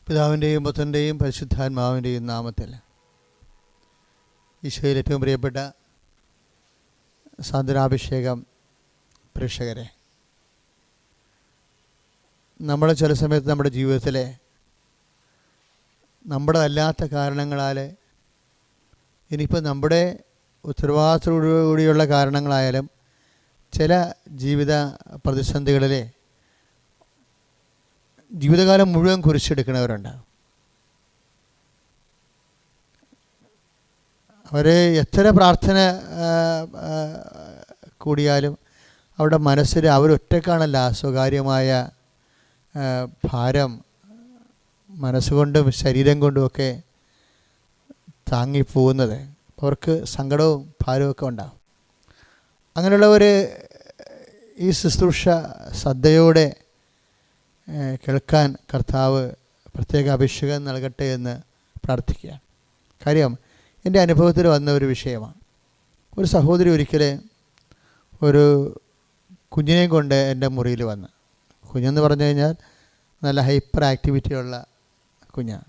പിതാവിൻ്റെയും പുത്രൻ്റെയും പരിശുദ്ധാത്മാവിൻ്റെയും നാമത്തിൽ ഈശോയിൽ ഏറ്റവും പ്രിയപ്പെട്ട സാന്ത്വനാഭിഷേകം പ്രേക്ഷകരെ, നമ്മൾ ചില സമയത്ത് നമ്മുടെ ജീവിതത്തിലെ നമ്മുടെ അല്ലാത്ത കാരണങ്ങളാൽ, ഇനിയിപ്പോൾ നമ്മുടെ ഉത്തരവാദിത്തത്തോടുകൂടിയുള്ള കാരണങ്ങളായാലും, ചില ജീവിത പ്രതിസന്ധികളിലെ ജീവിതകാലം മുഴുവൻ കുരിശെടുക്കുന്നവരുണ്ടാകും. അവർ എത്ര പ്രാർത്ഥന കൂടിയാലും അവരുടെ മനസ്സിൽ അവരൊറ്റക്കാണല്ല സ്വകാര്യമായ ഭാരം മനസ്സുകൊണ്ടും ശരീരം കൊണ്ടുമൊക്കെ താങ്ങിപ്പോകുന്നത്. അവർക്ക് സങ്കടവും ഭാരമൊക്കെ ഉണ്ടാകും. അങ്ങനെയുള്ളവർ ഈ ശുശ്രൂഷ ശ്രദ്ധയോടെ കേൾക്കാൻ കർത്താവ് പ്രത്യേക അഭിഷേകം നൽകട്ടെ എന്ന് പ്രാർത്ഥിക്കുക. കാര്യം എൻ്റെ അനുഭവത്തിൽ വന്ന ഒരു വിഷയമാണ്. ഒരു സഹോദരി ഒരിക്കൽ ഒരു കുഞ്ഞിനെ കൊണ്ട് എൻ്റെ മുറിയിൽ വന്ന്, കുഞ്ഞെന്ന് പറഞ്ഞു കഴിഞ്ഞാൽ നല്ല ഹൈപ്പർ ആക്ടിവിറ്റിയുള്ള കുഞ്ഞാണ്.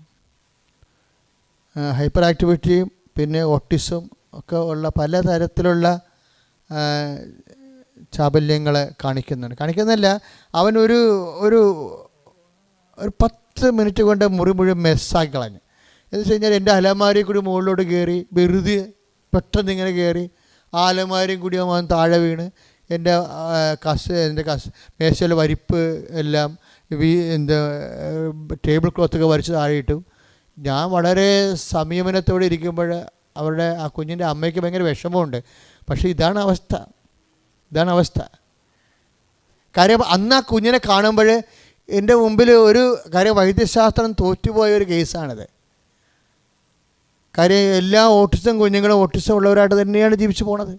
ഹൈപ്പർ ആക്ടിവിറ്റിയും പിന്നെ ഓട്ടിസം ഒക്കെ ഉള്ള പലതരത്തിലുള്ള ചാബല്യങ്ങൾ കാണിക്കുന്നില്ല. അവനൊരു ഒരു 10 മിനിറ്റ് കൊണ്ട് മുറി മുഴുവൻ മെസ്സാക്കി കളഞ്ഞു. എന്ന് വെച്ച് കഴിഞ്ഞാൽ എൻ്റെ അലമാരിയിൽ കൂടി മുകളിലോട്ട് കയറി, വെറുതെ പെട്ടെന്ന് ഇങ്ങനെ കയറി ആ അലമാരിയും കൂടി അവൻ താഴെ വീണ് എൻ്റെ മേശയിലെ വരിപ്പ് എല്ലാം ടേബിൾ ക്ലോത്തൊക്കെ വരച്ച് താഴെ ഇട്ടു. ഞാൻ വളരെ സംയമനത്തോടെ ഇരിക്കുമ്പോൾ അവരുടെ ആ കുഞ്ഞിൻ്റെ അമ്മയ്ക്ക് ഭയങ്കര വിഷമമുണ്ട്. പക്ഷേ ഇതാണ് അവസ്ഥ. കാര്യം അന്ന് ആ കുഞ്ഞിനെ കാണുമ്പോൾ എൻ്റെ മുമ്പിൽ ഒരു കാര്യം, വൈദ്യശാസ്ത്രം തോറ്റുപോയ ഒരു കേസാണിത്. കാര്യം എല്ലാ ഓട്ടിസം കുഞ്ഞുങ്ങളും ഓട്ടിസം ഉള്ളവരായിട്ട് തന്നെയാണ് ജീവിച്ചു പോണത്.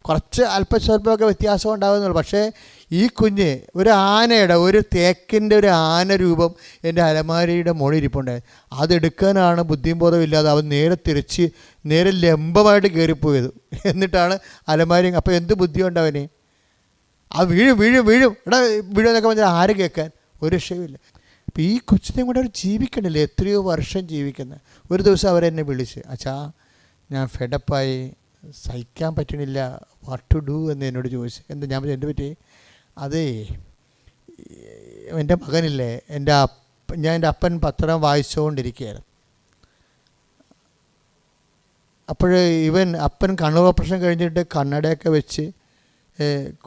കുറച്ച് അല്പസ്വല്പമൊക്കെ വ്യത്യാസം ഉണ്ടാകുന്നുള്ളൂ. പക്ഷേ ഈ കുഞ്ഞ് ഒരു ആനയുടെ, ഒരു തേക്കിൻ്റെ ഒരു ആന രൂപം എൻ്റെ അലമാരിയുടെ മുകളിൽ ഇരിപ്പുണ്ട്. അതെടുക്കാനാണ് ബുദ്ധിബോധമില്ലാതെ അവൻ നേരെ ലംബമായിട്ട് കയറിപ്പോയത്. എന്നിട്ടാണ് അലമാരി. അപ്പോൾ എന്ത് ബുദ്ധിയുണ്ട് അവന്? ആ വീഴും എന്നൊക്കെ പറഞ്ഞാൽ ആര് കേൾക്കാൻ? ഒരു രക്ഷയുമില്ല. അപ്പോൾ ഈ കൊച്ചിനെയും കൂടെ അവർ ജീവിക്കണില്ലേ? എത്രയോ വർഷം ജീവിക്കുന്നത്. ഒരു ദിവസം അവരെന്നെ വിളിച്ച്, അച്ഛാ ഞാൻ ഫെഡപ്പായി, സഹിക്കാൻ പറ്റണില്ല, വാട്ട് ടു ഡു എന്ന് എന്നോട് ചോദിച്ചു. എന്താ? ഞാൻ പറഞ്ഞു, എന്ത് പറ്റി? അതേ, എൻ്റെ മകനില്ലേ, ഞാൻ എൻ്റെ അപ്പൻ പത്രം വായിച്ചുകൊണ്ടിരിക്കുകയായിരുന്നു. അപ്പോൾ അപ്പൻ കണ്ണൂർ ഓപ്പറേഷൻ കഴിഞ്ഞിട്ട് കണ്ണടയൊക്കെ വെച്ച്,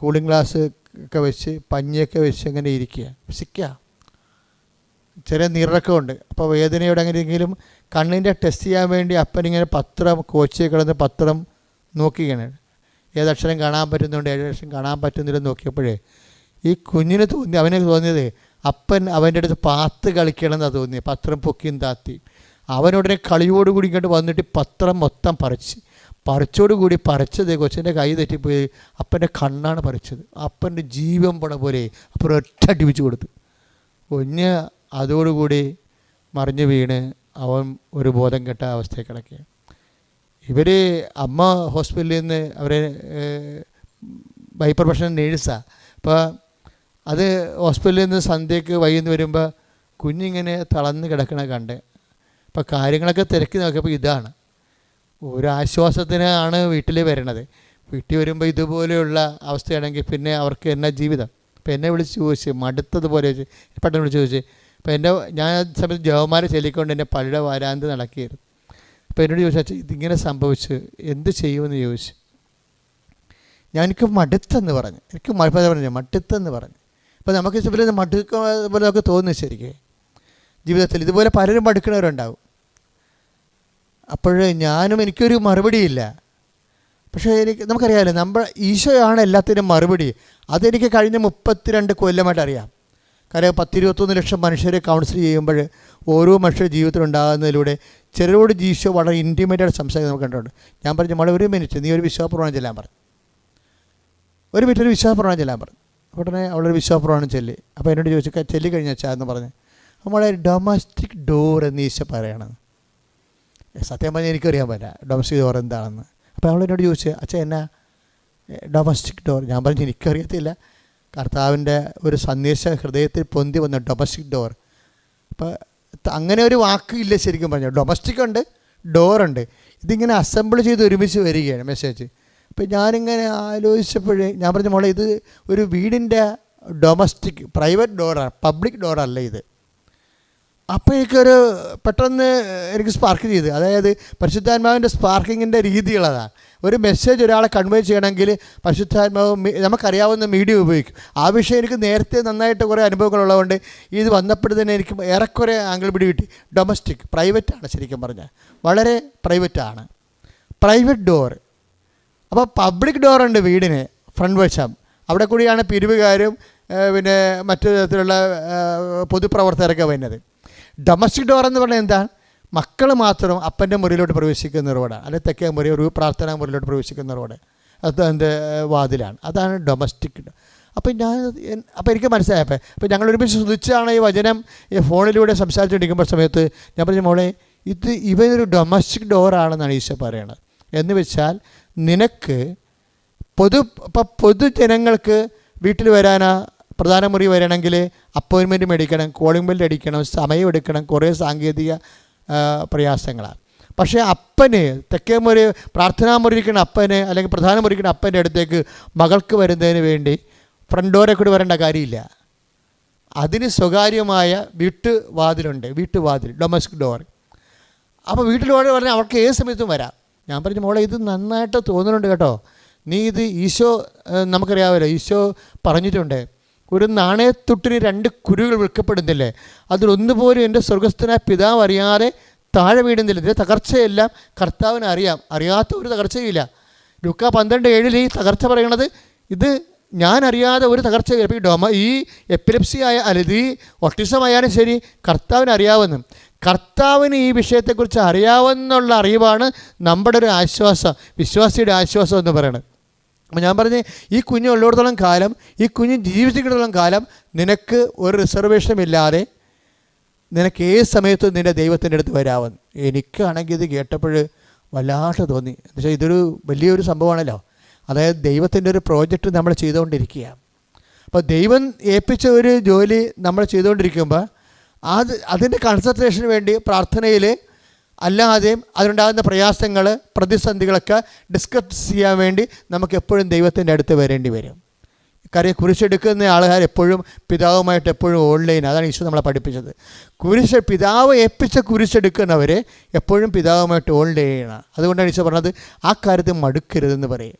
കൂളിംഗ് ഗ്ലാസ് ഒക്കെ വെച്ച്, പഞ്ഞിയൊക്കെ വെച്ച് അങ്ങനെ സിക്കുക. ചെറിയ നീറിറക്കമുണ്ട്. അപ്പോൾ വേദനയോടെ അങ്ങനെയെങ്കിലും കണ്ണിൻ്റെ ടെസ്റ്റ് ചെയ്യാൻ വേണ്ടി അപ്പനിങ്ങനെ പത്രം കോച്ച് കിടന്ന് പത്രം നോക്കിയാണ്. ഏതക്ഷരം കാണാൻ പറ്റുന്നുണ്ട്, ഏതക്ഷരം കാണാൻ പറ്റുന്നില്ലെന്ന് നോക്കിയപ്പോഴേ ഈ കുഞ്ഞിന് അവന് തോന്നിയത് അപ്പൻ അവൻ്റെ അടുത്ത് പാത്ത് കളിക്കണമെന്നാണ് തോന്നിയത്. പത്രം പൊക്കിയും താത്തി അവനുടനെ കളിയോടുകൂടി ഇങ്ങോട്ട് വന്നിട്ട് പത്രം മൊത്തം പറിച്ചോടുകൂടി കൊച്ചിൻ്റെ കൈ തെറ്റിപ്പോയി. അപ്പൻ്റെ കണ്ണാണ് പറിച്ചത്. അപ്പൻ്റെ ജീവൻ പോണ പോലെ അപ്പോൾ ഒറ്റ അടിപ്പിച്ച് കൊടുത്തു. കുഞ്ഞ് അതോടുകൂടി മറിഞ്ഞു വീണ് അവൻ ഒരു ബോധം കെട്ട അവസ്ഥയിൽ കിടക്കുക. അമ്മ ഹോസ്പിറ്റലിൽ നിന്ന് അവരെ ഹൈപ്പർ പ്രൊഫഷണൽ നേഴ്സാണ്. അപ്പോൾ അത് ഹോസ്പിറ്റലിൽ നിന്ന് സന്ധ്യയ്ക്ക് വൈകുന്നു വരുമ്പോൾ കുഞ്ഞിങ്ങനെ തളർന്ന് കിടക്കണ കണ്ട് അപ്പോൾ കാര്യങ്ങളൊക്കെ തിരക്കി നോക്കിയപ്പോൾ ഇതാണ്. ഒരു ആശ്വാസത്തിനാണ് വീട്ടിൽ വരണത്. വീട്ടിൽ വരുമ്പോൾ ഇതുപോലെയുള്ള അവസ്ഥയാണെങ്കിൽ പിന്നെ അവർക്ക് എന്നാ ജീവിതം? അപ്പോൾ എന്നെ വിളിച്ച് ചോദിച്ച്, മടുത്തതുപോലെ പെട്ടെന്ന് വിളിച്ച് ചോദിച്ച്. അപ്പോൾ ഞാൻ ആ സമയത്ത് ജവമാരെ ചൊല്ലിക്കൊണ്ട് എൻ്റെ പള്ളിയുടെ വാരാന്ത് നടക്കുകയായിരുന്നു. അപ്പോൾ എന്നോട് ചോദിച്ചാൽ ഇതിങ്ങനെ സംഭവിച്ചു, എന്ത് ചെയ്യുമെന്ന് ചോദിച്ചു. എനിക്ക് മടുത്തെന്ന് പറഞ്ഞു. മടുത്തെന്ന് പറഞ്ഞു. അപ്പോൾ നമുക്ക് ഇതുപോലെ മടുക്കുന്ന പോലെ നമുക്ക് തോന്നുന്നു. ശരിക്കും ജീവിതത്തിൽ ഇതുപോലെ പലരും മടുക്കുന്നവരുണ്ടാവും. അപ്പോൾ എനിക്കൊരു മറുപടിയില്ല. പക്ഷേ നമുക്കറിയാമല്ലോ, ഈശോയാണ് എല്ലാത്തിനും മറുപടി. അതെനിക്ക് കഴിഞ്ഞ 32 കൊല്ലമായിട്ട് അറിയാം. കാര്യം 10-21 ലക്ഷം മനുഷ്യരെ കൗൺസിൽ ചെയ്യുമ്പോൾ ഓരോ മനുഷ്യരുടെ ജീവിതത്തിലുണ്ടാകുന്നതിലൂടെ ചിലരോട് ഈശോ വളരെ ഇൻറ്റിമേറ്റായിട്ട് സംസാരിക്കുന്നത് നമുക്ക് കണ്ടിട്ടുണ്ട്. ഞാൻ പറഞ്ഞു, മോളെ 1 മിനിറ്റ് നീ ഒരു വിശ്വാസപ്രമാണം ചെല്ലാൻ പറഞ്ഞു. 1 മിനിറ്റ് ഒരു വിശ്വാസപ്രമാണം ചെല്ലാൻ പറഞ്ഞു. ഉടനെ അവളൊരു വിശ്വാസപ്രമാണം ചൊല്ലി. അപ്പോൾ എന്നോട് ചോദിച്ചു, ചൊല്ലി കഴിഞ്ഞാൽ എന്ന് പറഞ്ഞു. നമ്മളെ ഡൊമസ്റ്റിക് ഡോർ എന്ന് ഈശോ പറയണം. സത്യം പറഞ്ഞാൽ എനിക്കറിയാൻ പറ്റില്ല ഡൊമസ്റ്റിക് ഡോർ എന്താണെന്ന്. അപ്പോൾ അവളെന്നോട് ചോദിച്ചു, അച്ഛാ എന്നാ ഡൊമസ്റ്റിക് ഡോർ? ഞാൻ പറഞ്ഞു, എനിക്കറിയത്തില്ല. കർത്താവിൻ്റെ ഒരു സന്ദേശ ഹൃദയത്തിൽ പൊന്തി വന്ന ഡൊമസ്റ്റിക് ഡോർ. അപ്പോൾ അങ്ങനെ ഒരു വാക്ക് ഇല്ല ശരിക്കും പറഞ്ഞാൽ. ഡൊമസ്റ്റിക് ഉണ്ട്, ഡോറുണ്ട്. ഇതിങ്ങനെ അസംബിൾ ചെയ്ത് ഒരുമിച്ച് വരികയാണ് മെസ്സേജ്. അപ്പോൾ ഞാനിങ്ങനെ ആലോചിച്ചപ്പോഴേ ഞാൻ പറഞ്ഞ മോളെ, ഇത് ഒരു വീടിൻ്റെ ഡൊമസ്റ്റിക് പ്രൈവറ്റ് ഡോറാണ്, പബ്ലിക് ഡോറല്ല ഇത്. അപ്പോൾ എനിക്കൊരു പെട്ടെന്ന് എനിക്ക് സ്പാർക്ക് ചെയ്ത്, അതായത് പരിശുദ്ധാത്മാവിൻ്റെ സ്പാർക്കിങ്ങിൻ്റെ രീതികളതാണ്. ഒരു മെസ്സേജ് ഒരാളെ കൺവേ ചെയ്യണമെങ്കിൽ പരിശുദ്ധാത്മാവ് നമുക്കറിയാവുന്ന മീഡിയം ഉപയോഗിക്കും. ആ വിഷയം എനിക്ക് നേരത്തെ നന്നായിട്ട് കുറേ അനുഭവങ്ങളുള്ളതുകൊണ്ട് ഇത് വന്നപ്പോഴത്തന്നെ എനിക്ക് ഏറെക്കുറെ ആംഗിൾ പിടി കിട്ടി. ഡൊമസ്റ്റിക് പ്രൈവറ്റാണ് ശരിക്കും പറഞ്ഞാൽ, വളരെ പ്രൈവറ്റാണ്, പ്രൈവറ്റ് ഡോർ. അപ്പോൾ പബ്ലിക് ഡോറുണ്ട് വീടിന് ഫ്രണ്ട് വശം, അവിടെ കൂടിയാണ് പിരിവുകാരും പിന്നെ മറ്റു തരത്തിലുള്ള പൊതുപ്രവർത്തകരൊക്കെ വരുന്നത്. ഡൊമസ്റ്റിക് ഡോർ എന്ന് പറഞ്ഞാൽ എന്താണ്? മക്കൾ മാത്രം അപ്പൻ്റെ മുറിയിലോട്ട് പ്രവേശിക്കുന്ന റോഡാണ്, അല്ലെങ്കിൽ തെക്കേ മുറി ഒരു പ്രാർത്ഥനാ മുറിയിലോട്ട് പ്രവേശിക്കുന്ന റോഡ്, അത് എൻ്റെ വാതിലാണ്. അതാണ് ഡൊമസ്റ്റിക്. അപ്പോൾ എനിക്ക് മനസ്സിലായപ്പോൾ അപ്പോൾ ഞങ്ങൾ ഒരുമിച്ച് ശ്രദ്ധിച്ചാണ് ഈ വചനം ഈ ഫോണിലൂടെ സംസാരിച്ചുകൊണ്ടിരിക്കുമ്പോൾ സമയത്ത് ഞാൻ പറഞ്ഞു, മോളെ ഇവനൊരു ഡൊമസ്റ്റിക് ഡോറാണെന്നാണ് ഈശോ പറയണത്. എന്ന് വെച്ചാൽ നിനക്ക് പൊതുജനങ്ങൾക്ക് വീട്ടിൽ വരാനാ പ്രധാന മുറി വരണമെങ്കിൽ അപ്പോയിൻമെൻറ്റ് മേടിക്കണം, കോളിംഗ് ബെൽ അടിക്കണം, സമയം എടുക്കണം, കുറേ സാങ്കേതിക പ്രയാസങ്ങളാണ്. പക്ഷേ അപ്പന് തെക്കേ മുറി പ്രാർത്ഥനാ മുറിയിരിക്കുന്ന അപ്പന് അല്ലെങ്കിൽ പ്രധാന മുറിക്കുന്ന അപ്പൻ്റെ അടുത്തേക്ക് മകൾക്ക് വരുന്നതിന് വേണ്ടി ഫ്രണ്ട് ഡോറെ കൂടി വരേണ്ട കാര്യമില്ല. അതിന് സ്വകാര്യമായ വീട്ടുവാതിലുണ്ട്, വീട്ടുവാതിൽ ഡൊമസ്റ്റിക് ഡോർ. അപ്പോൾ വീട്ടിലോട് പറഞ്ഞാൽ അവർക്ക് ഏത് സമയത്തും വരാം. ഞാൻ പറഞ്ഞു, മോളെ ഇത് നന്നായിട്ട് തോന്നുന്നുണ്ട് കേട്ടോ, നീ ഇത് ഈശോ നമുക്കറിയാമല്ലോ, ഈശോ പറഞ്ഞിട്ടുണ്ട്, ഒരു നാണയത്തുട്ടിന് 2 കുരുകൾ വിൽക്കപ്പെടുന്നില്ലേ, അതിലൊന്നുപോലും എൻ്റെ സ്വർഗസ്ഥനായ പിതാവ് അറിയാതെ താഴെ വീടുന്നില്ല. ഇതിൻ്റെ തകർച്ചയെല്ലാം കർത്താവിന് അറിയാം, അറിയാത്ത ഒരു തകർച്ചയില്ല. ലൂക്കാ 12:7 ഈ തകർച്ച പറയണത് ഇത് ഞാൻ അറിയാതെ ഒരു തകർച്ചയില്ല. അപ്പോൾ ഈ എപ്പിലെപ്സി ഇത് ഈ ഓട്ടിസം ആയാലും ശരി കർത്താവിന് അറിയാവുന്നു. കർത്താവിന് ഈ വിഷയത്തെക്കുറിച്ച് അറിയാവുന്നുള്ള അറിവാണ് നമ്മുടെ ഒരു ആശ്വാസം, വിശ്വാസിയുടെ ആശ്വാസം എന്ന് പറയുന്നത്. അപ്പോൾ ഞാൻ പറഞ്ഞ് ഈ കുഞ്ഞ് ഉള്ളിടത്തോളം കാലം, ഈ കുഞ്ഞ് ജീവിച്ചിടത്തോളം കാലം നിനക്ക് ഒരു റിസർവേഷനും ഇല്ലാതെ നിനക്ക് ഏത് സമയത്തും നിൻ്റെ ദൈവത്തിൻ്റെ അടുത്ത് വരാമെന്ന്. എനിക്കാണെങ്കിൽ ഇത് കേട്ടപ്പോൾ വല്ലാതെ തോന്നി. എന്ന് വെച്ചാൽ ഇതൊരു വലിയൊരു സംഭവമാണല്ലോ. അതായത് ദൈവത്തിൻ്റെ ഒരു പ്രോജക്റ്റ് നമ്മൾ ചെയ്തുകൊണ്ടിരിക്കുക. അപ്പോൾ ദൈവം ഏൽപ്പിച്ച ഒരു ജോലി നമ്മൾ ചെയ്തുകൊണ്ടിരിക്കുമ്പോൾ അതിൻ്റെ കൺസെൻട്രേഷന് വേണ്ടി പ്രാർത്ഥനയിൽ അല്ലാതെയും അതിനുണ്ടാകുന്ന പ്രയാസങ്ങൾ പ്രതിസന്ധികളൊക്കെ ഡിസ്കസ് ചെയ്യാൻ വേണ്ടി നമുക്ക് എപ്പോഴും ദൈവത്തിൻ്റെ അടുത്ത് വരേണ്ടി വരും. കാര്യം കുരിശെടുക്കുന്ന ആൾക്കാർ എപ്പോഴും പിതാവുമായിട്ട് എപ്പോഴും ഓൺലൈൻ. അതാണ് ഈശോ നമ്മളെ പഠിപ്പിച്ചത്. പിതാവ് ഏൽപ്പിച്ച കുരിശെടുക്കുന്നവർ എപ്പോഴും പിതാവുമായിട്ട് ഓൺലൈനാണ്. അതുകൊണ്ടാണ് ഈശോ പറഞ്ഞത് ആ കാര്യത്തിൽ മടുക്കരുതെന്ന് പറയും.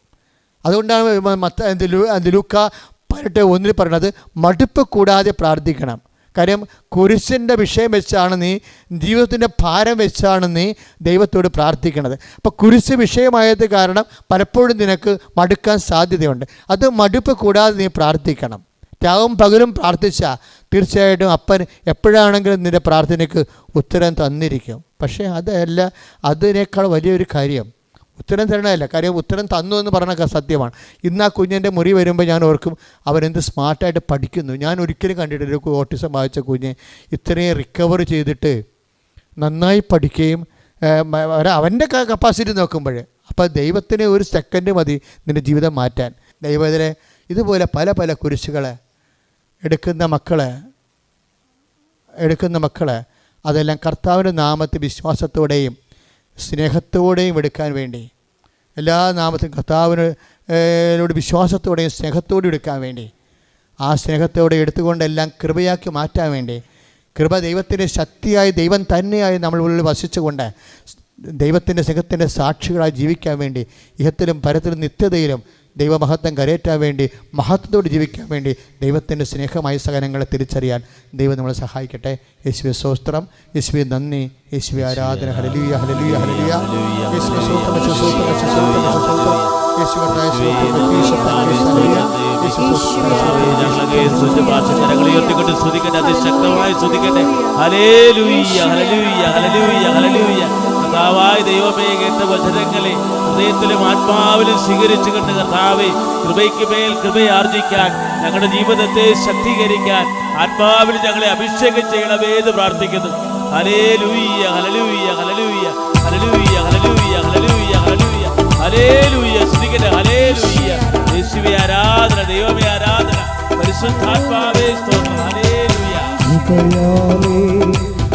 അതുകൊണ്ടാണ് ലൂക്ക 18:1 പറയുന്നത്, മടുപ്പ് കൂടാതെ പ്രാർത്ഥിക്കണം. കാര്യം കുരിശിൻ്റെ വിഷയം വെച്ചാണ് നീ, ജീവിതത്തിൻ്റെ ഭാരം വെച്ചാണ് നീ ദൈവത്തോട് പ്രാർത്ഥിക്കണത്. അപ്പോൾ കുരിശ് വിഷയമായത് കാരണം പലപ്പോഴും നിനക്ക് മടുക്കാൻ സാധ്യതയുണ്ട്. അത് മടുപ്പ് കൂടാതെ നീ പ്രാർത്ഥിക്കണം. രാവും പകലും പ്രാർത്ഥിച്ചാൽ തീർച്ചയായിട്ടും അപ്പൻ എപ്പോഴാണെങ്കിലും നിൻ്റെ പ്രാർത്ഥനയ്ക്ക് ഉത്തരം തന്നിരിക്കും. പക്ഷേ അതല്ല, അതിനേക്കാൾ വലിയൊരു കാര്യം ഉത്തരം തരണമല്ല. കാര്യം ഉത്തരം തന്നു എന്ന് പറഞ്ഞൊക്കെ സത്യമാണ്. ഇന്ന് ആ കുഞ്ഞിൻ്റെ മുറി വരുമ്പോൾ ഞാൻ ഓർക്കും, അവനെന്ത് സ്മാർട്ടായിട്ട് പഠിക്കുന്നു. ഞാൻ ഒരിക്കലും കണ്ടിട്ടില്ല ഒരു ഓട്ടിസം ബാധിച്ച കുഞ്ഞ് ഇത്രയും റിക്കവർ ചെയ്തിട്ട് നന്നായി പഠിക്കുകയും അവൻ്റെ കപ്പാസിറ്റി നോക്കുമ്പോൾ. അപ്പോൾ ദൈവത്തിന് ഒരു സെക്കൻഡ് മതി നിൻ്റെ ജീവിതം മാറ്റാൻ. ദൈവത്തിനെ ഇതുപോലെ പല പല കുരിശുകൾ എടുക്കുന്ന മക്കളെ അതെല്ലാം കർത്താവിൻ്റെ നാമത്തിൽ വിശ്വാസത്തോടെയും സ്നേഹത്തോടെയും എടുക്കാൻ വേണ്ടി, എല്ലാ നാമത്തിലും കർത്താവിനോട് വിശ്വാസത്തോടെയും സ്നേഹത്തോടെയും എടുക്കാൻ വേണ്ടി, ആ സ്നേഹത്തോടെ എടുത്തുകൊണ്ടെല്ലാം കൃപയാക്കി മാറ്റാൻ വേണ്ടി, കൃപ ദൈവത്തിൻ്റെ ശക്തിയായി ദൈവം തന്നെയായി നമ്മളുള്ളിൽ വസിച്ചുകൊണ്ട് ദൈവത്തിൻ്റെ സ്നേഹത്തിൻ്റെ സാക്ഷികളായി ജീവിക്കാൻ വേണ്ടി, ഇഹത്തിലും പരത്തിലും നിത്യതയിലും ദൈവമഹത്വം കരയേറ്റാൻ വേണ്ടി, മഹത്വത്തോട് ജീവിക്കാൻ വേണ്ടി ദൈവത്തിൻ്റെ സ്നേഹമായ സഹനങ്ങളെ തിരിച്ചറിയാൻ ദൈവം നമ്മളെ സഹായിക്കട്ടെ. യേശുവേ സ്തോത്രം, യേശുവേ നന്ദി, യേശുവേ ആരാധന. Hallelujah, hallelujah, hallelujah. യേശുവേ സ്തോത്രം, കർത്താവായ ദൈവമേ, കേട്ട വചനങ്ങളെ ഹൃദയത്തിലും ആത്മാവിലും സ്വീകരിച്ചുകൊണ്ട് കർത്താവേ, കൃപയ്ക്ക് മേൽ കൃപയാർജിക്കാൻ, ഞങ്ങളുടെ ജീവിതത്തെ ശക്തീകരിക്കാൻ ആത്മാവിൽ ഞങ്ങളെ അഭിഷേകം ചെയ്യണമേ എന്ന് പ്രാർത്ഥിക്കുന്നു. Hallelujah, hallelujah, hallelujah, hallelujah, hallelujah, hallelujah, hallelujah, hallelujah. സ്തുതിക്കട്ടെ, ഹല്ലേലൂയ. യേശുവേ ആരാധന, ദൈവമേ ആരാധന, പരിശുദ്ധാത്മാവേ സ്തോത്രം. ഹല്ലേലൂയ.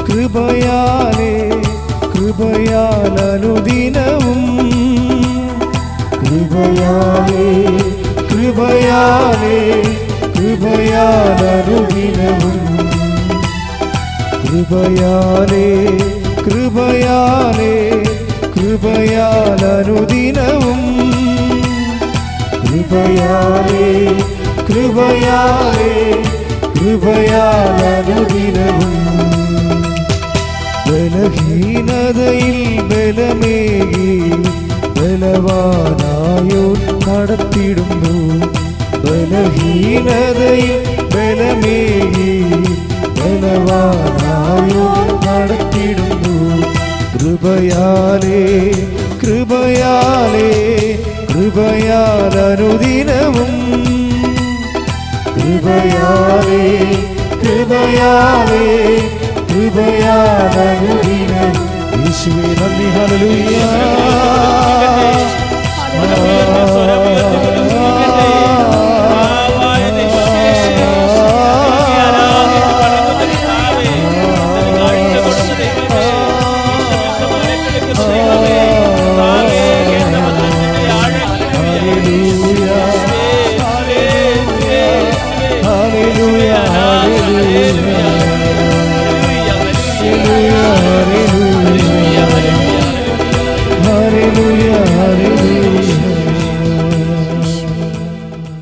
കൃപ കൃപയാൽ അനുദിനവും കൃപയാലേ കൃപയാലേ കൃപയാൽ അനുദിനവും കൃപയാലേ കൃപയാലേ കൃപയാൽ അനുദിനവും കൃപയാലേ കൃപയാലേ കൃപയാൽ അനുദിനവും ബലഹീനതയിൽ ബലമേകി ബലവാനായോ നടത്തിടുന്നു ബലഹീനതയിൽ ബലമേകി ബലവാനായോ നടത്തിടുന്നു കൃപയാലേ കൃപയാലേ കൃപയാൽ അനുദിനവും കൃപയാലേ കൃപയാലേ കൃപയാൽ അനുദിനവും യേശുവേ നന്ദി ഹല്ലേലൂയ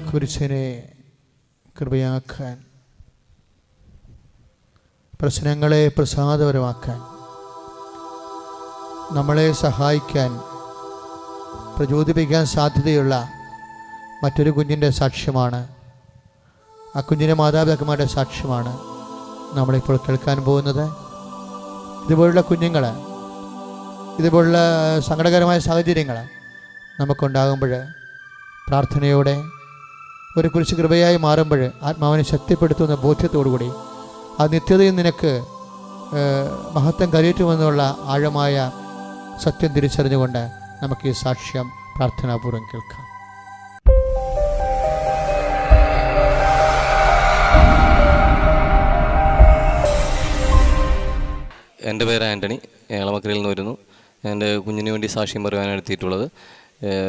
കുരിശിനെ കൃപയാക്കാൻ, പ്രശ്നങ്ങളെ പ്രസാദപരമാക്കാൻ, നമ്മളെ സഹായിക്കാൻ, പ്രചോദിപ്പിക്കാൻ സാധ്യതയുള്ള മറ്റൊരു കുഞ്ഞിൻ്റെ സാക്ഷ്യമാണ്, ആ കുഞ്ഞിൻ്റെ മാതാപിതാക്കന്മാരുടെ സാക്ഷ്യമാണ് നമ്മളിപ്പോൾ കേൾക്കാൻ പോകുന്നത്. ഇതുപോലുള്ള കുഞ്ഞുങ്ങൾ, ഇതുപോലുള്ള സങ്കടകരമായ സാഹചര്യങ്ങൾ നമുക്കുണ്ടാകുമ്പോൾ പ്രാർത്ഥനയോടെ ഒരു കുരിശ് കൃപയായി മാറുമ്പോൾ ആത്മാവിനെ ശക്തിപ്പെടുത്തുന്ന ബോധ്യത്തോടുകൂടി ആ നിത്യതയിൽ നിനക്ക് മഹത്വം കരയേറ്റുമെന്നുള്ള ആഴമായ സത്യം തിരിച്ചറിഞ്ഞുകൊണ്ട് നമുക്ക് ഈ സാക്ഷ്യം പ്രാർത്ഥനാപൂർവ്വം കേൾക്കാം. എൻ്റെ പേര് ആൻ്റണി, ഏളമക്കരയിൽ നിന്ന് വരുന്നു. എൻ്റെ കുഞ്ഞിന് വേണ്ടി സാക്ഷ്യം പറയാനാണ് എത്തിയിട്ടുള്ളത്.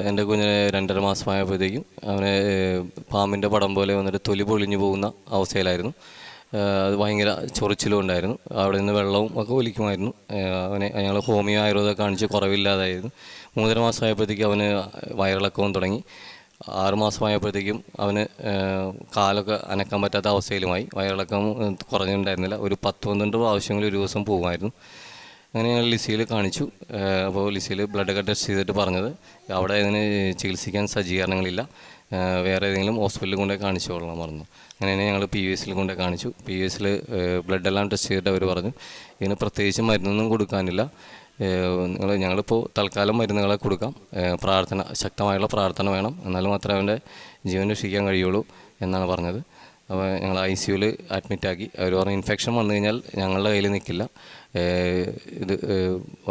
എൻ്റെ കുഞ്ഞിന് 2.5 മാസമായപ്പോഴത്തേക്കും അവനെ പാമ്പിൻ്റെ പടം പോലെ വന്നിട്ട് തൊലി പൊളിഞ്ഞു പോകുന്ന അവസ്ഥയിലായിരുന്നു. അത് ഭയങ്കര ചൊറിച്ചിലും ഉണ്ടായിരുന്നു. അവിടെ നിന്ന് വെള്ളവും ഒക്കെ ഒലിക്കുമായിരുന്നു. അവനെ ഞങ്ങൾ ഹോമിയോ ആയുർവേദം കാണിച്ച് കുറവില്ലാതായിരുന്നു. 3.5 മാസമായപ്പോഴത്തേക്കും അവന് വയറിളക്കവും തുടങ്ങി. 6 മാസമായപ്പോഴത്തേക്കും അവന് കാലൊക്കെ അനക്കാൻ പറ്റാത്ത അവസ്ഥയിലുമായി. വയറിളക്കം കുറഞ്ഞിട്ടുണ്ടായിരുന്നില്ല. ഒരു 10-12 പ്രാവശ്യങ്ങളിൽ ഒരു ദിവസം പോകുമായിരുന്നു. അങ്ങനെ ഞങ്ങൾ ലിസിയിൽ കാണിച്ചു. അപ്പോൾ ലിസിയിൽ ബ്ലഡൊക്കെ ടെസ്റ്റ് ചെയ്തിട്ട് പറഞ്ഞത് അവിടെ ഇതിന് ചികിത്സിക്കാൻ സജ്ജീകരണങ്ങളില്ല, വേറെ ഏതെങ്കിലും ഹോസ്പിറ്റലിൽ കൊണ്ടുപോയി കാണിച്ചു കൊള്ളാൻ പറഞ്ഞു. അങ്ങനെ ഞങ്ങൾ PUSൽ കൊണ്ടുപോയി കാണിച്ചു. PUSൽ ബ്ലഡെല്ലാം ടെസ്റ്റ് ചെയ്തിട്ട് അവർ പറഞ്ഞു ഇതിന് പ്രത്യേകിച്ച് മരുന്നൊന്നും കൊടുക്കാനില്ല, ഞങ്ങളിപ്പോൾ തൽക്കാലം മരുന്നുകളെ കൊടുക്കാം, പ്രാർത്ഥന, ശക്തമായുള്ള പ്രാർത്ഥന വേണം, എന്നാലും മാത്രമേ അവൻ്റെ ജീവൻ രക്ഷിക്കാൻ കഴിയുള്ളൂ എന്നാണ് പറഞ്ഞത്. അപ്പോൾ ഞങ്ങൾ ICUവിൽ അഡ്മിറ്റാക്കി. അവർ പറഞ്ഞു ഇൻഫെക്ഷൻ വന്നു കഴിഞ്ഞാൽ ഞങ്ങളുടെ കയ്യിൽ നിൽക്കില്ല, ഇത്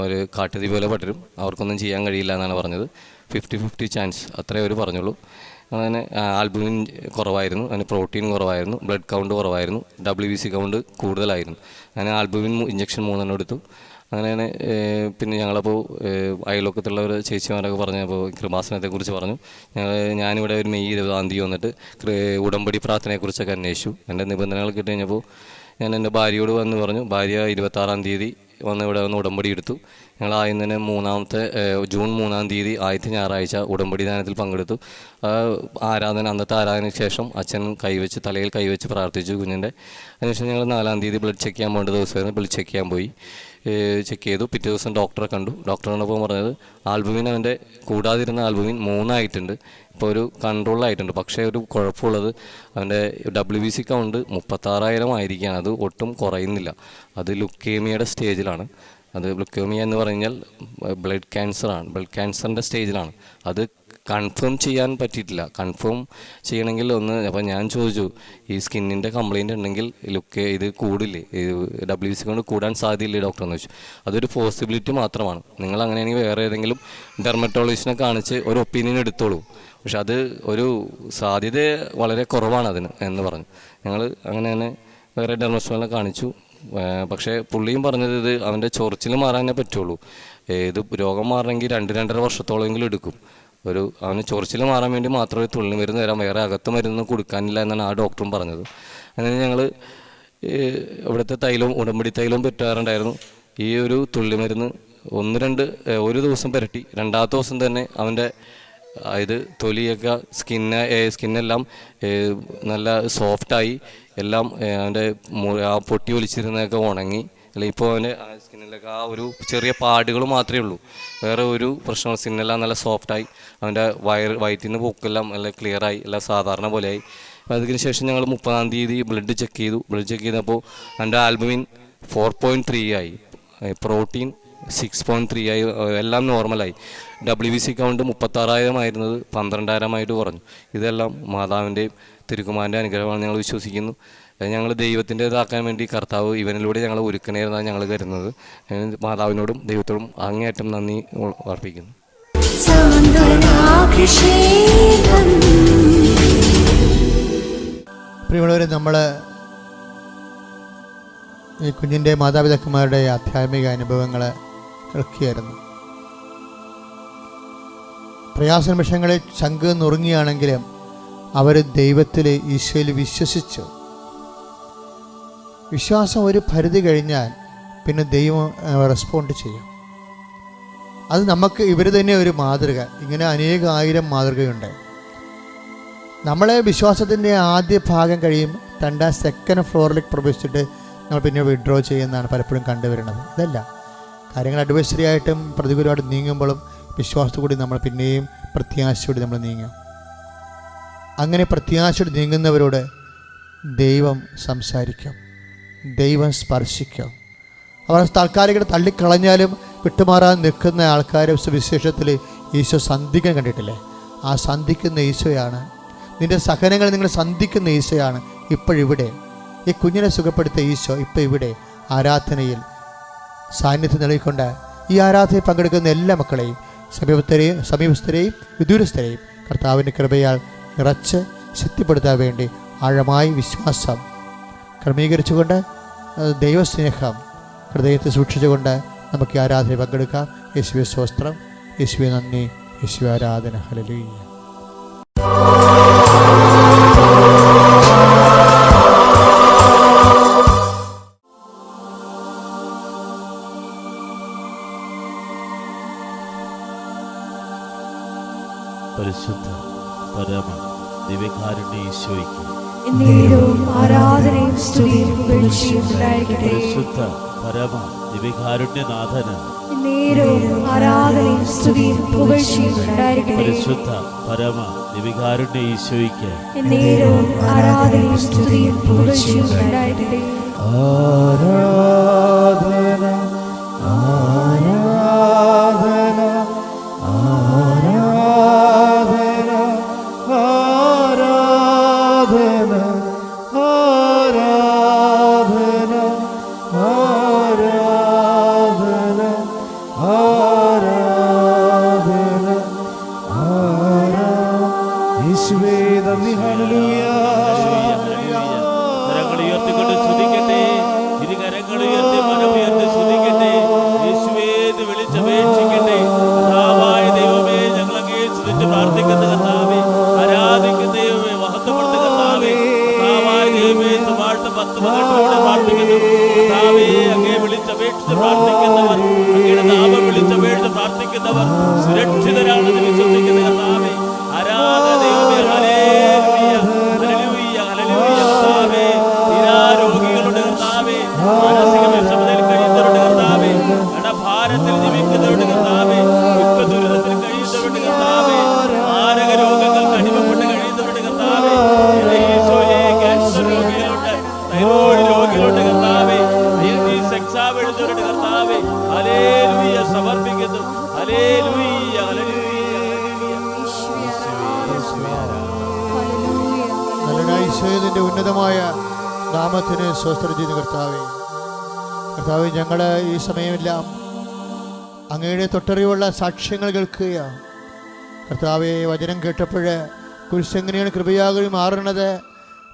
ഒരു കാട്ടുതീ പോലെ പടരും, അവർക്കൊന്നും ചെയ്യാൻ കഴിയില്ല എന്നാണ് പറഞ്ഞത്. 50-50 ചാൻസ് അത്രേ അവർ പറഞ്ഞുള്ളൂ. അങ്ങനെ ആൽബുമിൻ കുറവായിരുന്നു, അതിന് പ്രോട്ടീൻ കുറവായിരുന്നു, ബ്ലഡ് കൗണ്ട് കുറവായിരുന്നു, WBC കൗണ്ട് കൂടുതലായിരുന്നു. അങ്ങനെ ആൽബുമിൻ ഇഞ്ചക്ഷൻ 3 എടുത്തു. അങ്ങനെയാണ്. പിന്നെ ഞങ്ങളപ്പോൾ അയൽവക്കത്തുള്ള ഒരു ചേച്ചിമാരൊക്കെ പറഞ്ഞപ്പോൾ കൃപാസനത്തെക്കുറിച്ച് പറഞ്ഞു. ഞാനിവിടെ ഒരു മെയ് 20-ാം തീയതി വന്നിട്ട് ഉടമ്പടി പ്രാർത്ഥനയെക്കുറിച്ചൊക്കെ അന്വേഷിച്ചു. എൻ്റെ നിബന്ധനകൾ കിട്ടി കഴിഞ്ഞപ്പോൾ ഞാൻ എൻ്റെ ഭാര്യയോട് വന്ന് പറഞ്ഞു. ഭാര്യ 26-ാം തീയതി വന്ന് ഇവിടെ വന്ന് ഉടമ്പടി എടുത്തു. ഞങ്ങൾ ആദ്യം തന്നെ ജൂൺ 3-ാം തീയതി ആദ്യത്തെ ഞായറാഴ്ച ഉടമ്പടി ദാനത്തിൽ പങ്കെടുത്തു. അന്നത്തെ ആരാധനയ്ക്ക് ശേഷം അച്ഛൻ തലയിൽ കൈവച്ച് പ്രാർത്ഥിച്ചു കുഞ്ഞിൻ്റെ. അതിനുശേഷം ഞങ്ങൾ 4-ാം തീയതി ബ്ലഡ് ചെക്ക് ചെയ്യാൻ പോകേണ്ട ദിവസമായിരുന്നു. ബ്ലഡ് ചെക്ക് ചെയ്യാൻ പോയി. ചെക്ക് ചെയ്തു. പിറ്റേ ദിവസം ഡോക്ടറെ കണ്ടു. ഡോക്ടർ കണ്ടപ്പോൾ പറഞ്ഞത് ആൽബുമിൻ അവൻ്റെ കൂടാതിരുന്ന ആൽബുമിൻ 3 ആയിട്ടുണ്ട്, ഇപ്പോൾ ഒരു കൺട്രോളിലായിട്ടുണ്ട്. പക്ഷേ ഒരു കുഴപ്പമുള്ളത് അവൻ്റെ WBC കൗണ്ട് 36,000 ആയിരിക്കുകയാണ്. അത് ഒട്ടും കുറയുന്നില്ല. അത് ലുക്കേമിയയുടെ സ്റ്റേജിലാണ്. അത് ലുക്കേമിയ എന്ന് പറഞ്ഞാൽ ബ്ലഡ് ക്യാൻസറിൻ്റെ സ്റ്റേജിലാണ്. അത് കൺഫേം ചെയ്യാൻ പറ്റിയിട്ടില്ല. കൺഫേം ചെയ്യണമെങ്കിൽ അപ്പോൾ ഞാൻ ചോദിച്ചു ഈ സ്കിന്നിൻ്റെ കംപ്ലയിൻ്റ് ഉണ്ടെങ്കിൽ ഇത് കൂടില്ലേ, WBC കൊണ്ട് കൂടാൻ സാധ്യതയില്ലേ ഡോക്ടർ എന്ന് ചോദിച്ചു. അതൊരു പോസിബിലിറ്റി മാത്രമാണ്. നിങ്ങൾ അങ്ങനെയാണെങ്കിൽ വേറെ ഏതെങ്കിലും ഡെർമറ്റോളജിസ്റ്റിനെ കാണിച്ച് ഒരു ഒപ്പീനിയൻ എടുത്തോളൂ, പക്ഷെ അത് ഒരു സാധ്യത വളരെ കുറവാണ് അതിന് എന്ന് പറഞ്ഞു. ഞങ്ങൾ അങ്ങനെ തന്നെ വേറെ ഡെർമറ്റോളജിനെ കാണിച്ചു. പക്ഷേ പുള്ളിയും പറഞ്ഞത് ഇത് അവൻ്റെ ചൊറിച്ചിൽ മാറാനേ പറ്റുള്ളൂ. ഇത് രോഗം മാറണമെങ്കിൽ 2-2.5 വർഷത്തോളമെങ്കിലും എടുക്കും. അവന് ചൊറിച്ചിൽ മാറാൻ വേണ്ടി മാത്രമേ തുള്ളി മരുന്ന് തരാം, വേറെ അകത്ത് മരുന്ന് കൊടുക്കാനില്ല എന്നാണ് ആ ഡോക്ടറും പറഞ്ഞത്. അങ്ങനെ ഞങ്ങൾ ഇവിടുത്തെ ഉടമ്പടി തൈലവും പറ്റാറുണ്ടായിരുന്നു. ഈ ഒരു തുള്ളി മരുന്ന് ഒരു ദിവസം പുരട്ടി, രണ്ടാമത്തെ ദിവസം തന്നെ അവൻ്റെ തൊലിയൊക്കെ സ്കിന്നെല്ലാം നല്ല സോഫ്റ്റായി, എല്ലാം അവൻ്റെ ആ പൊട്ടി ഒലിച്ചിരുന്നതൊക്കെ ഉണങ്ങി. അല്ല, ഇപ്പോൾ അവൻ്റെ സ്കിന്നിലൊക്കെ ആ ഒരു ചെറിയ പാടുകൾ മാത്രമേ ഉള്ളൂ, വേറെ ഒരു പ്രശ്നവും. സ്കിന്നെല്ലാം നല്ല സോഫ്റ്റായി, അവൻ്റെ വയറ്റിൽ നിന്ന് പൊക്കെല്ലാം നല്ല ക്ലിയറായി, എല്ലാം സാധാരണ പോലെയായി. അതിന് ശേഷം ഞങ്ങൾ 30-ാം തീയതി ബ്ലഡ് ചെക്ക് ചെയ്തപ്പോൾ എൻ്റെ ആൽബുമിൻ 4.3 ആയി, പ്രോട്ടീൻ 6.3 ആയി, എല്ലാം നോർമലായി. WBC കൗണ്ട് 36,000 ആയിരുന്നത് 12,000 കുറഞ്ഞു. ഇതെല്ലാം മാതാവിൻ്റെയും തിരുക്കുമാരൻ്റെ അനുഗ്രഹമാണ് ഞങ്ങൾ വിശ്വസിക്കുന്നു. ഞങ്ങൾ ദൈവത്തിൻ്റെതാക്കാൻ വേണ്ടി കർത്താവ് ഇവനിലൂടെ ഞങ്ങൾ ഒരുക്കണേന്നാണ് ഞങ്ങൾ കരുതുന്നത്. മാതാവിനോടും ദൈവത്തോടും അങ്ങേയറ്റം നന്ദി അർപ്പിക്കുന്നു. പ്രിയമുള്ളവരെ, നമ്മൾ ഈ കുഞ്ഞിൻ്റെ മാതാപിതാക്കന്മാരുടെ ആധ്യാത്മിക അനുഭവങ്ങൾ കേൾക്കുകയായിരുന്നു. പ്രയാസ നിമിഷങ്ങളിൽ ചങ്ക് നുറുങ്ങിയാണെങ്കിലും അവർ ദൈവത്തിൽ, ഈശോയിൽ വിശ്വസിച്ചു. വിശ്വാസം ഒരു പരിധി കഴിഞ്ഞാൽ പിന്നെ ദൈവം റെസ്പോണ്ട് ചെയ്യും. അത് നമുക്ക് ഇവർ തന്നെ ഒരു മാതൃക. ഇങ്ങനെ അനേകായിരം മാതൃകയുണ്ട്. നമ്മളെ വിശ്വാസത്തിൻ്റെ ആദ്യ ഭാഗം കഴിയും, സെക്കൻഡ് ഫ്ലോറിലേക്ക് പ്രവേശിച്ചിട്ട് നമ്മൾ പിന്നെ വിഡ്രോ ചെയ്യുന്നതാണ് പലപ്പോഴും കണ്ടുവരുന്നത്. ഇതല്ല, കാര്യങ്ങൾ അഡ്വൈസറി ആയിട്ടും പ്രതികൂലമായിട്ട് നീങ്ങുമ്പോഴും വിശ്വാസത്തോടെ നമ്മൾ പിന്നെയും പ്രത്യാശയോടെ നമ്മൾ നീങ്ങും. അങ്ങനെ പ്രത്യാശയോടെ നീങ്ങുന്നവരോട് ദൈവം സംസാരിക്കും, ദൈവം സ്പർശിക്കും. അവർ താൽക്കാലികമായിട്ട് തള്ളിക്കളഞ്ഞാലും വിട്ടുമാറാൻ നിൽക്കുന്ന ആൾക്കാരെ സുവിശേഷത്തിൽ ഈശോ സന്ധിക്കാൻ കണ്ടിട്ടില്ലേ? ആ സന്ധിക്കുന്ന ഈശോയാണ്. നിൻ്റെ സഹനങ്ങൾ നിങ്ങൾ സന്ധിക്കുന്ന ഈശോയാണ് ഇപ്പോഴിവിടെ. ഈ കുഞ്ഞിനെ സുഖപ്പെടുത്തിയ ഈശോ ഇപ്പോൾ ഇവിടെ ആരാധനയിൽ സാന്നിധ്യം നൽകിക്കൊണ്ട് ഈ ആരാധനയിൽ പങ്കെടുക്കുന്ന എല്ലാ മക്കളെയും, സമീപസ്ഥരെയും വിദൂരസ്ഥരെയും കർത്താവിൻ്റെ കൃപയാൽ നിറച്ച് ശക്തിപ്പെടുത്താൻ വേണ്ടി ആഴമായി വിശ്വാസം ക്രമീകരിച്ചുകൊണ്ട് ദൈവസ്നേഹം ഹൃദയത്തെ സൂക്ഷിച്ചുകൊണ്ട് നമുക്ക് ഈ ആരാധനയിൽ പങ്കെടുക്കാം. യേശുവേ സ്തോത്രം, യേശുവേ നന്ദി, യേശുവേ ആരാധന. ഹല്ലേലൂയ. പരിശുദ്ധ പരമ ദിവ്യകാരുണ്യ ഈശോയ്ക്ക് ആരാധനയും സ്തുതിയും പുകഴ്ചയും ഉണ്ടായിരിക്കട്ടെ. പരിശുദ്ധ പരമ ദിവ്യകാരുണ്യനാഥന് ആരാധനയും സ്തുതിയും പുകഴ്ചയും ഉണ്ടായിരിക്കട്ടെ. പരിശുദ്ധ പരമ ദിവ്യകാരുണ്യ ഈശോയ്ക്ക് ആരാധനയും സ്തുതിയും പുകഴ്ചയും ഉണ്ടായിരിക്കട്ടെ. ആരാധന ആരാധന ആരാധന ആരാധന ആരാധന ആരാധന ആരാധന യേശുവേ നന്ദി. ഹല്ലേലൂയ. കരങ്ങൾ ഉയർത്തിക്കൊണ്ട് സ്തുതിക്കട്ടെ. ഇരുകരങ്ങൾ ഉയർത്തി മനമുയർത്തി സ്തുതിക്കട്ടെ. യേശുവേ എന്ന് വിളിച്ചപേക്ഷിക്കട്ടെ. കർത്താവായ ദൈവമേ, ഞങ്ങൾ അങ്ങേ സ്തുതിച്ച് പ്രാർത്ഥിക്കുന്ന കർത്താവേ, ആരാധിക്കുന്ന ദൈവമേ, മഹത്വപ്പെടുത്തുന്ന കർത്താവേ, കർത്താവായ ദൈവമേ, സുമാട്ട് 10 മകട്ടോടെ പ്രാർത്ഥിക്കുന്നു കർത്താവേ. അങ്ങേ വിളിച്ചപേക്ഷിച്ച് പ്രാർത്ഥിക്കുന്നവർ, അങ്ങയുടെ നാമം വിളിച്ചപേക്ഷിച്ച് പ്രാർത്ഥിക്കുന്നവർ സുരക്ഷിതരാണെന്ന് വിശ്വസിക്കുന്ന കർത്താവേ, ആരാധന ദൈവമേ. ഹല്ലേലൂയ ഹല്ലേലൂയ ഹല്ലേലൂയ കർത്താവേ. രോഗികളുടെ കർത്താവേ, മാനസിക വിഷമതയിൽ കഴിയുന്നവരുടെ കർത്താവേ, ഭാരത്തിൽ ജീവിക്കുന്നവരുടെ കർത്താവേ, ദുരിതത്തിൽ കഴിയുന്നവരുടെ കർത്താവേ, മാരക രോഗങ്ങൾക്ക് അടിമപ്പെട്ട് കഴിയുന്നവരുടെ കർത്താവേ, ഈശോയെ ക്യാൻസർ രോഗികളുണ്ട്, തൈറോയ്ഡ് രോഗികളുടെ കർത്താവേ, എക്സാം എഴുതുന്നവരുടെ കർത്താവേ, ഹല്ലേലൂയ സമർപ്പിക്കുന്നു. Hallelujah hallelujah. ഈശോയുടെ ഉന്നതമായ നാമത്തിന് സ്വസ്ത്രം ചെയ്യുന്ന കർത്താവേ, ഞങ്ങൾ ഈ സമയമെല്ലാം അങ്ങയുടെ തൊട്ടറിവുള്ള സാക്ഷ്യങ്ങൾ കേൾക്കുകയാണ് കർത്താവേ. വചനം കേട്ടപ്പോൾ കുരിശെങ്ങനെയാണ് കൃപയാകും മാറുന്നത്,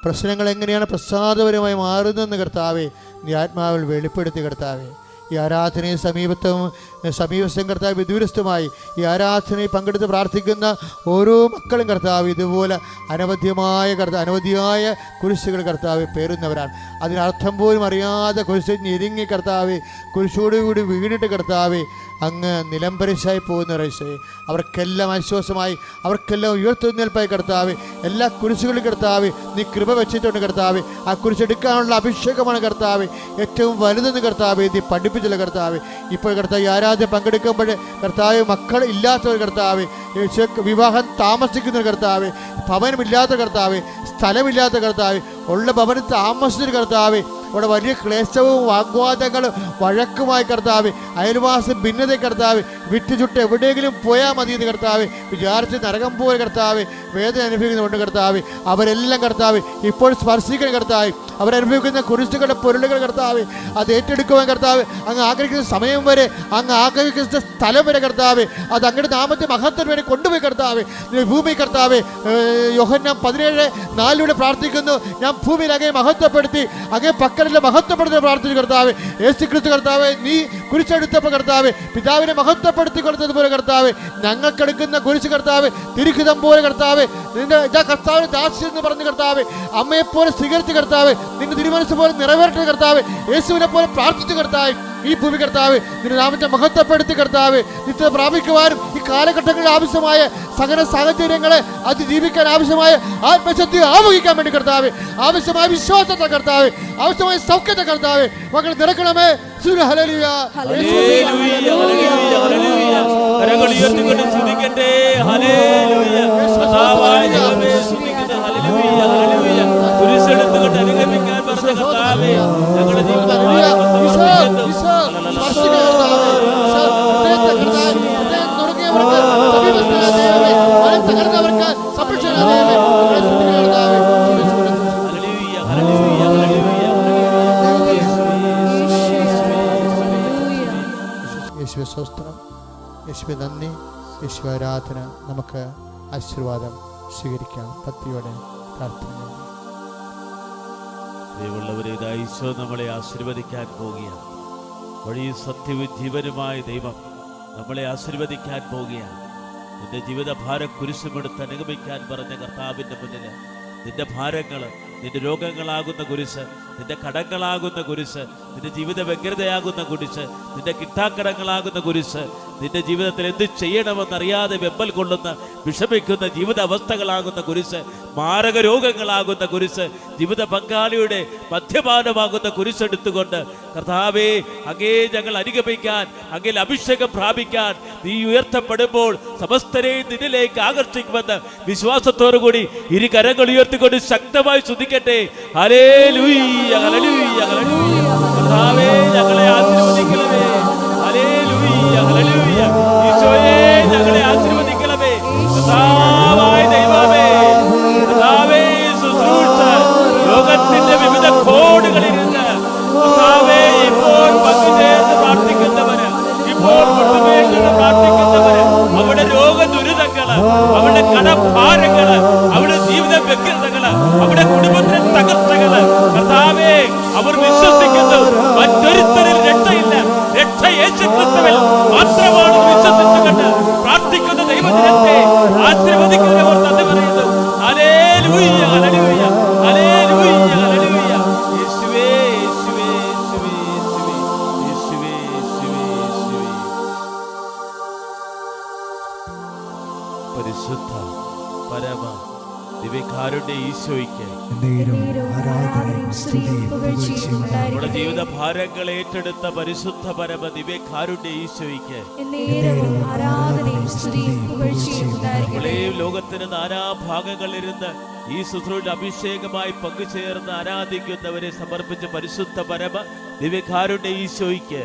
പ്രശ്നങ്ങൾ എങ്ങനെയാണ് പ്രസാദപരമായി മാറുന്നതെന്ന് കർത്താവെ നീ ആത്മാവിൽ വെളിപ്പെടുത്തി കർത്താവെ. ഈ ആരാധനയും സമീപസ്ഥം കർത്താവ് വിദൂരസ്ഥമായി ഈ ആരാധനയിൽ പങ്കെടുത്ത് പ്രാർത്ഥിക്കുന്ന ഓരോ മക്കളും കർത്താവ് ഇതുപോലെ അനവധിയായ കുരിശുകൾ കർത്താവ് പേറുന്നവരാണ്. അതിനർത്ഥം പോലും അറിയാതെ കുരിശ് ഞെരുങ്ങി കർത്താവ് കുരിശോടുകൂടി വീണിട്ട് കർത്താവ് അങ്ങ് നിലംപരിശായി പോകുന്നവരെ അവർക്കെല്ലാം ആശ്വാസമായി, അവർക്കെല്ലാം ഉയർത്തെഴുന്നേൽപ്പായി കർത്താവ്. എല്ലാ കുരിശുകളും കർത്താവ് നീ കൃപ വെച്ചിട്ടുണ്ട് കർത്താവ്. ആ കുരിശെടുക്കാനുള്ള അഭിഷേകമാണ് കർത്താവ് ഏറ്റവും വലുതെന്ന് കർത്താവ് നീ പഠിപ്പിച്ചില്ല കർത്താവ്. ഇപ്പോൾ കർത്താവ് ആരാധന പങ്കെടുക്കുമ്പോൾ കർത്താവ് മക്കൾ ഇല്ലാത്തവർ കർത്താവ്, വിവാഹം താമസിക്കുന്ന കർത്താവ്, ഭവനമില്ലാത്ത കർത്താവ്, സ്ഥലമില്ലാത്ത കർത്താവ്, ഉള്ള ഭവനം താമസിച്ചൊരു കർത്താവ്, അവിടെ വലിയ ക്ലേശവും വാഗ്വാദങ്ങളും വഴക്കുമായി കർത്താവ്, അയൽവാസം ഭിന്നത കർത്താവ്, വിറ്റുചുട്ട് എവിടെയെങ്കിലും പോയാൽ മതി എന്ന് കർത്താവ് വിചാരിച്ച് നരകം പോലെ കർത്താവ് വേദന അനുഭവിക്കുന്നുണ്ട് കർത്താവ്. അവരെല്ലാം കർത്താവ് ഇപ്പോൾ സ്പർശിക്കണം കർത്താവ്. അവരനുഭവിക്കുന്ന കുരിശുകളുടെ പൊരുളുകൾ കർത്താവ് അത് ഏറ്റെടുക്കുവാൻ കർത്താവ് അങ്ങ് ആഗ്രഹിക്കുന്ന സമയം വരെ, അങ്ങ് ആഗ്രഹിക്കുന്ന സ്ഥലം വരെ കർത്താവ് അത് അങ്ങയുടെ നാമത്തെ മഹത്വം വരെ കൊണ്ടുപോയി കർത്താവ്. ഭൂമി കർത്താവ് യോഹന്നാൻ 17:4 പ്രാർത്ഥിക്കുന്നു, ഞാൻ ഭൂമിയിൽ അങ്ങേ മഹത്വപ്പെടുത്തി അങ്ങേ പക്കലുള്ള മഹത്വപ്പെടുത്തി പ്രാർത്ഥിച്ചു കർത്താവ്. യേശുക്രിസ്തു കർത്താവ് നീ കുരിശെടുത്തപ്പോൾ കർത്താവ് പിതാവിനെ മഹത്വപ്പെടുത്തി കൊടുത്തതുപോലെ കർത്താവ് ഞങ്ങൾക്കെടുക്കുന്ന കുരിശ് കർത്താവ് തിരുഹിതം പോലെ കർത്താവ് നിന്റെ കർത്താവിന് ദാസ്യം എന്ന് പറഞ്ഞ് കർത്താവ് അമ്മയെപ്പോലെ സ്വീകരിച്ച് കർത്താവ് നിന്റെ തിരുമനസ് പോലെ നിറവേറ്റ കർത്താവ് യേശുവിനെ പോലെ പ്രാർത്ഥിച്ചു കർത്താവ്. ഈ ഭൂമി കർത്താവ് നിന്റെ നാമത്തെ മഹത്വപ്പെടുത്തി കർത്താവ് നിത്യത പ്രാപിക്കുവാനും ഈ കാലഘട്ടങ്ങളിൽ ആവശ്യമായ സകല സാഹചര്യങ്ങളെ അതിജീവിക്കാൻ ആവശ്യമായ ആത്മശക്തി ആവഹിക്കാൻ വേണ്ടി കർത്താവ്, ആവശ്യമായ വിശ്വാസത്തെ കർത്താവ്, ആവശ്യമായ സൗഖ്യത്തെ കർത്താവ് മക്കൾ നിറക്കണമേ. കുരിശെടുത്തുകൊണ്ട് അനുഗമിക്കാൻ പറഞ്ഞ കർത്താവേ ഞങ്ങളുടെ യേശുവേ സ്തോത്രം, യേശുവേ നന്ദി, യേശുവേ ആരാധന. നമുക്ക് ആശീർവാദം സ്വീകരിക്കാം. ഭക്തിയോടെ പ്രാർത്ഥന. ദൈവമുള്ളവരെ ഈശോ നമ്മളെ ആശീർവദിക്കാൻ പോവുകയാണ്. വഴി സത്യവും ജീവനുമായ ദൈവം നമ്മളെ ആശീർവദിക്കാൻ പോവുകയാണ്. നിന്റെ ജീവിതഭാരം കുരിശുമെടുത്ത് അനുഗമിക്കാൻ പറഞ്ഞ കർത്താവിൻ്റെ മുന്നിൽ നിന്റെ ഭാരങ്ങൾ, നിന്റെ രോഗങ്ങളാകുന്ന കുരിശ്, നിന്റെ കടങ്ങളാകുന്ന കുരിശ്, നിന്റെ ജീവിത വ്യഗ്രതയാകുന്ന കുരിശ്, നിന്റെ കിട്ടാക്കടങ്ങളാകുന്ന കുരിശ്, നിന്റെ ജീവിതത്തിൽ എന്ത് ചെയ്യണമെന്നറിയാതെ വെമ്പൽ കൊള്ളുന്ന വിഷമിക്കുന്ന ജീവിത അവസ്ഥകളാകുന്ന കുരിശ്, മാരക രോഗങ്ങളാകുന്ന കുരിശ്, ജീവിത പങ്കാളിയുടെ മദ്യപാനമാകുന്ന കുരിശെടുത്തുകൊണ്ട് കർത്താവേ അങ്ങേ ഞങ്ങൾ അനുഗമിക്കാൻ, അങ്ങയിൽ അഭിഷേകം പ്രാപിക്കാൻ നീ ഉയർത്തപ്പെടുമ്പോൾ സമസ്തരെയും നിന്നിലേക്ക് ആകർഷിക്കുമെന്ന് വിശ്വാസത്തോടു കൂടി ഇരു കരങ്ങൾ ഉയർത്തിക്കൊണ്ട് ശക്തമായി സ്തുതിക്കട്ടെ. Hallelujah, hallelujah, hallelujah. കർത്താവേ ഞങ്ങളെ ആശീർവദിക്കണമേ. Hallelujah, hallelujah. ഈശോയേ ഞങ്ങളെ ആശീർവദിക്കണമേ. കർത്താവായ ദൈവമേ, കർത്താവേ ശുശ്രൂഷ ലോകത്തിന്റെ വിവിധ കോണുകളിൽ നിന്ന് കർത്താവേ ഇപ്പോൾ പങ്കുചേർന്ന് പ്രാർത്ഥിക്കുന്നവര്, ഇപ്പോൾ മുട്ടുമേൽന്ന് പ്രാർത്ഥിക്കുന്നവര്, അവിടെ രോഗദുരിതങ്ങള്, അവിടെ കടഭാരങ്ങള്, അവിടെ ജീവിത വ്യഗ്രതകള്, അവിടെ കുടുംബത്തിലെ തകർച്ചകള് കർത്താവേ അവർ വിശ്വസിക്കുന്നു മറ്റൊരുത്തരിൽ രക്ഷയില്ല, രക്ഷ യേശുക്രിസ്തുവിൽ മാത്രമാണ് വിശ്വസിച്ചുകൊണ്ട് പ്രാർത്ഥിക്കുന്ന ദൈവജനത്തെ ആശീർവദിക്കുന്നവർ നന്ദി പറയുന്നു. Hallelujah, hallelujah, hallelujah, hallelujah. യേശുവേ, യേശുവേ, യേശുവേ, യേശുവേ, യേശുവേ, യേശുവേ. പരിശുദ്ധ പരമ ദിവ്യകാരുണ്യ ഈശോയ്ക്ക് നമ്മുടെ ജീവിത ഭാരങ്ങൾ ഏറ്റെടുത്ത പരിശുദ്ധ പരമ ദിവ്യകാരുണ്യ ഈശോയ്ക്ക് ലോകത്തിന് നാനാഭാഗങ്ങളിലിരുന്ന് ഈ ശുശ്രൂഷ അഭിഷേകമായി പങ്കുചേർന്ന് ആരാധിക്കുന്നവരെ സമർപ്പിച്ച പരിശുദ്ധ പരമ ദിവ്യകാരുണ്യ ഈശോയ്ക്ക്